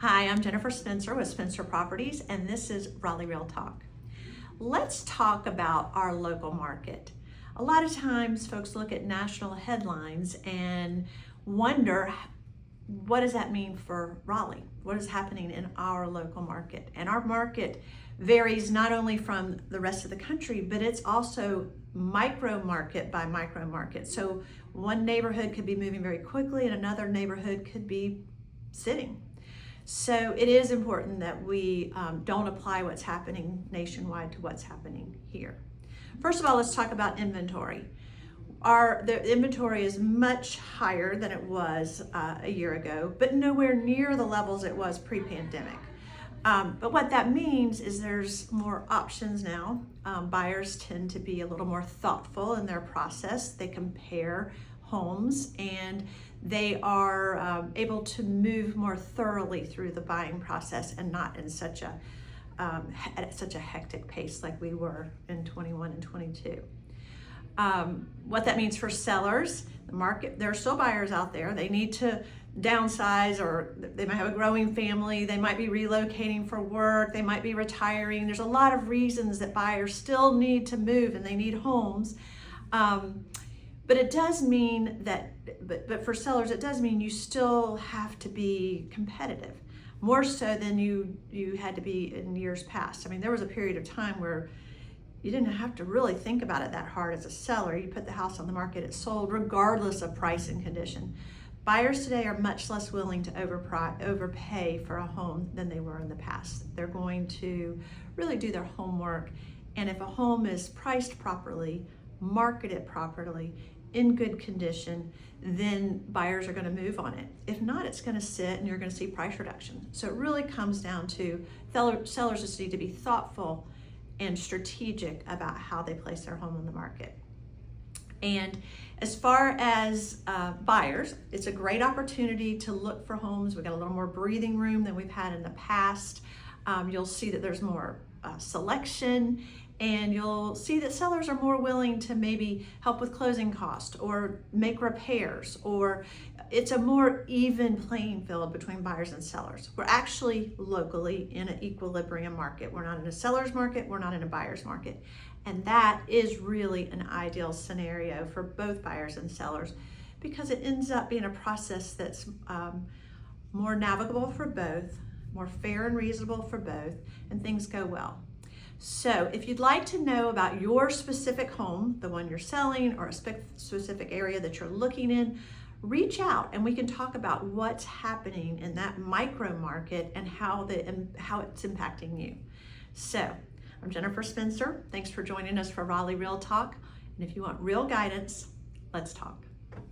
Hi, I'm Jennifer Spencer with Spencer Properties, and this is Raleigh Real Talk. Let's talk about our local market. A lot of times folks look at national headlines and wonder, what does that mean for Raleigh? What is happening in our local market? And our market varies not only from the rest of the country, but it's also micro market by micro market. So one neighborhood could be moving very quickly and another neighborhood could be sitting. So it is important that we don't apply what's happening nationwide to what's happening here. First of all, let's talk about inventory. The inventory is much higher than it was a year ago, but nowhere near the levels it was pre-pandemic. But what that means is there's more options now. Buyers tend to be a little more thoughtful in their process. They compare homes and they are able to move more thoroughly through the buying process and not in such a at such a hectic pace like we were in 21 and 22. What that means for sellers, the market, there are still buyers out there. They need to downsize, or they might have a growing family. They might be relocating for work. They might be retiring. There's a lot of reasons that buyers still need to move and they need homes. But it does mean that, but for sellers, it does mean you still have to be competitive, more so than you had to be in years past. I mean, there was a period of time where you didn't have to really think about it that hard as a seller. You put the house on the market, it sold regardless of price and condition. Buyers today are much less willing to overpay for a home than they were in the past. They're going to really do their homework, and if a home is priced properly, marketed properly, in good condition, then buyers are going to move on it. If not, it's going to sit and you're going to see price reduction. So it really comes down to sellers just need to be thoughtful and strategic about how they place their home on the market. And as far as buyers, it's a great opportunity to look for homes. We've got a little more breathing room than we've had in the past. You'll see that there's more selection, and you'll see that sellers are more willing to maybe help with closing costs or make repairs, or it's a more even playing field between buyers and sellers. We're actually locally in an equilibrium market. We're not in a seller's market, we're not in a buyer's market. And that is really an ideal scenario for both buyers and sellers, because it ends up being a process that's more navigable for both, more fair and reasonable for both, and things go well. So if you'd like to know about your specific home, the one you're selling, or a specific area that you're looking in, reach out and we can talk about what's happening in that micro market and how it's impacting you. So I'm Jennifer Spencer. Thanks for joining us for Raleigh Real Talk. And if you want real guidance, let's talk.